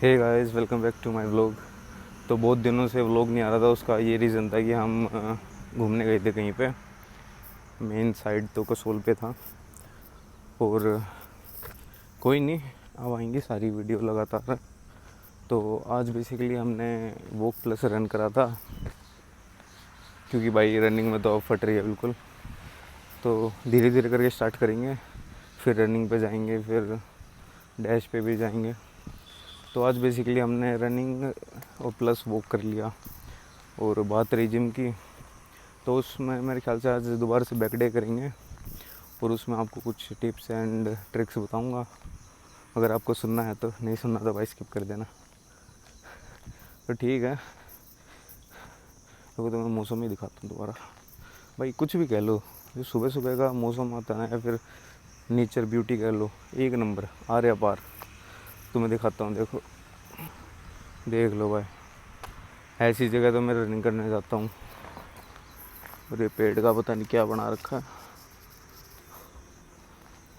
Hey guys, welcome back to my vlog. तो बहुत दिनों से व्लॉग नहीं आ रहा था। उसका ये रीज़न था कि हम घूमने गए थे कहीं पे। मेन साइड तो कसोल पे था। और कोई नहीं, अब आएंगी सारी वीडियो लगातार। तो आज बेसिकली हमने वॉक प्लस रन करा था, क्योंकि भाई रनिंग में तो अब फट रही है बिल्कुल। तो धीरे धीरे करके स्टार्ट करेंगे, फिर रनिंग पे जाएंगे, फिर डैश पे भी जाएंगे। तो आज बेसिकली हमने रनिंग और प्लस वॉक कर लिया। और बात रही जिम की, तो उसमें मेरे ख्याल से आज दोबारा से बैक डे करेंगे और उसमें आपको कुछ टिप्स एंड ट्रिक्स बताऊंगा। अगर आपको सुनना है तो, नहीं सुनना तो भाई स्किप कर देना। तो ठीक है, तो मैं मौसम ही दिखाता हूँ दोबारा। भाई कुछ भी कह लो, जो सुबह सुबह का मौसम आता है या फिर नेचर ब्यूटी कह लो, एक नंबर आर्या पार। तुम्हें दिखाता हूँ, देखो देख लो भाई। ऐसी जगह तो मैं रनिंग करने जाता हूँ। और ये पेड़ का पता नहीं क्या बना रखा है।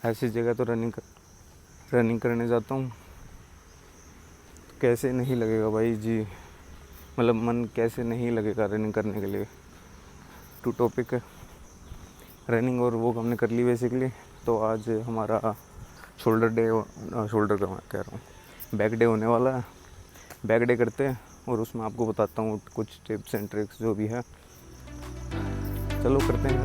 ऐसी जगह तो रनिंग करने जाता हूँ। तो कैसे नहीं लगेगा भाई जी, मतलब मन कैसे नहीं लगेगा रनिंग करने के लिए। टू टॉपिक है रनिंग और वो हमने कर ली बेसिकली। तो आज हमारा शोल्डर का मैं कह रहा हूँ, बैक डे होने वाला है। बैक डे करते हैं और उसमें आपको बताता हूँ कुछ टिप्स एंड ट्रिक्स जो भी है। चलो करते हैं।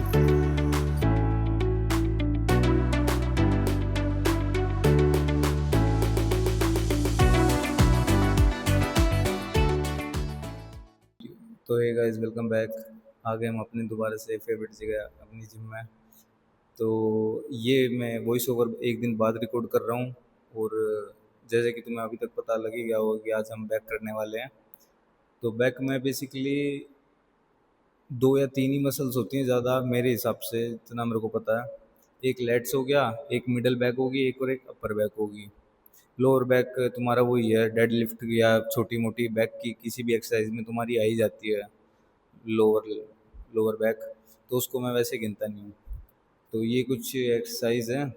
तो हे गाइस, वेलकम बैक। आ गए हम अपनी दोबारा से फेवरेट जगह, अपनी जिम में। तो ये मैं वॉइस ओवर एक दिन बाद रिकॉर्ड कर रहा हूँ। और जैसे कि तुम्हें अभी तक पता लग ही गया होगा कि आज हम बैक करने वाले हैं। तो बैक में बेसिकली दो या तीन ही मसल्स होती हैं ज़्यादा, मेरे हिसाब से इतना मेरे को पता है। एक लेट्स हो गया, एक मिडल बैक होगी, एक और एक अपर बैक होगी। लोअर बैक तुम्हारा वही है, डेड लिफ्ट या छोटी मोटी बैक की किसी भी एक्सरसाइज में तुम्हारी आ ही जाती है लोअर लोअर बैक। तो उसको मैं वैसे गिनता नहीं हूँ। तो ये कुछ एक्सरसाइज हैं।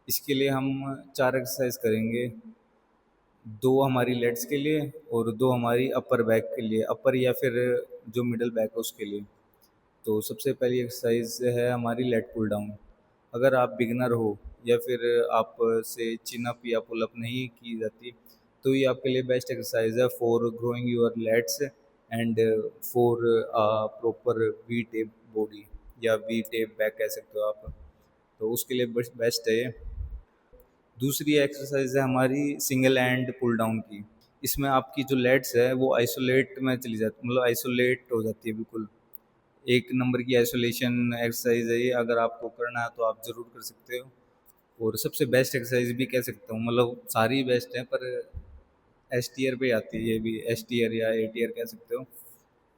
इसके लिए हम चार एक्सरसाइज करेंगे। दो हमारी लेट्स के लिए और दो हमारी अपर बैक के लिए, अपर या फिर जो मिडल बैक है उसके लिए। तो सबसे पहली एक्सरसाइज है हमारी लेट पुल डाउन। अगर आप बिगनर हो या फिर आप से चिन अप या पुल अप नहीं की जाती, तो ये आपके लिए बेस्ट एक्सरसाइज है for growing your lats and for proper V tape body या वी टेप बैक कह सकते हो आप। तो उसके लिए बेस्ट है ये। दूसरी एक्सरसाइज है हमारी सिंगल हैंड पुल डाउन की। इसमें आपकी जो लेट्स है वो आइसोलेट में चली जाती, मतलब आइसोलेट हो जाती है बिल्कुल। एक नंबर की आइसोलेशन एक्सरसाइज है ये। अगर आपको करना है तो आप ज़रूर कर सकते हो। और सबसे बेस्ट एक्सरसाइज भी कह सकता हूँ, मतलब सारी बेस्ट है, पर एस टीयर पे आती है ये भी, एस टीयर या ए टीयर कह सकते हो,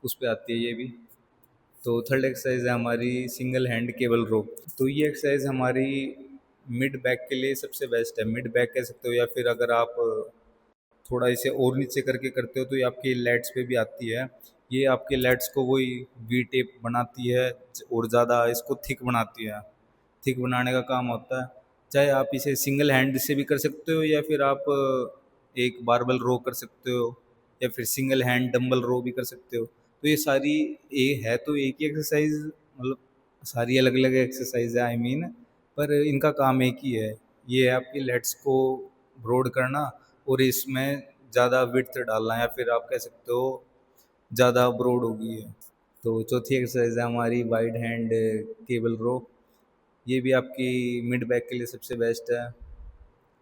उस पे आती है ये भी। तो थर्ड एक्सरसाइज है हमारी सिंगल हैंड केबल रो। तो ये एक्सरसाइज हमारी मिड बैक के लिए सबसे बेस्ट है, मिड बैक कह सकते हो। या फिर अगर आप थोड़ा इसे और नीचे करके करते हो तो ये आपकी लेट्स पे भी आती है। ये आपके लेट्स को वही वी टेप बनाती है और ज़्यादा इसको थिक बनाती है। थिक बनाने का काम होता है। चाहे आप इसे सिंगल हैंड से भी कर सकते हो या फिर आप एक बारबल रो कर सकते हो या फिर सिंगल हैंड डंबल रो भी कर सकते हो। तो ये सारी है तो एक ही एक्सरसाइज, मतलब सारी अलग अलग एक्सरसाइज है आई मीन, पर इनका काम एक ही है। ये है आपकी लेट्स को ब्रॉड करना और इसमें ज़्यादा विड्थ डालना, या फिर आप कह सकते हो ज़्यादा ब्रॉड होगी है। तो चौथी एक्सरसाइज है हमारी वाइड हैंड केबल रो। ये भी आपकी मिड बैक के लिए सबसे बेस्ट है।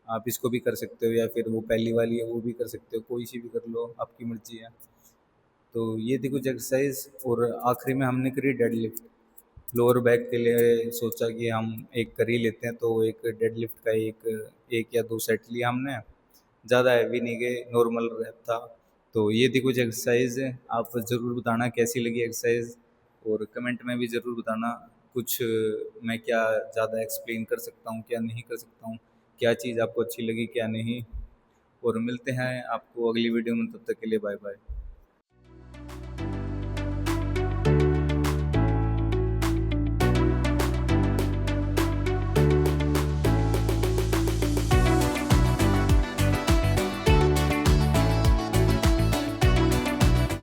आप इसको भी कर सकते हो या फिर वो पहली वाली है वो भी कर सकते हो, कोई सी भी कर लो, आपकी मर्जी है। तो ये थी कुछ एक्सरसाइज। और आखिरी में हमने करी डेड लिफ्ट। लोअर बैक के लिए सोचा कि हम एक कर ही लेते हैं, तो एक डेड लिफ्ट का एक एक या दो सेट लिया हमने। ज़्यादा हैवी नहीं गए, नॉर्मल रैप था। तो ये थी कुछ एक्सरसाइज। आप ज़रूर बताना कैसी लगी एक्सरसाइज, और कमेंट में भी ज़रूर बताना कुछ मैं क्या ज़्यादा एक्सप्लेन कर सकता हूँ, क्या नहीं कर सकता हूँ, क्या चीज़ आपको अच्छी लगी क्या नहीं। और मिलते हैं आपको अगली वीडियो में, तब तक के लिए बाय बाय।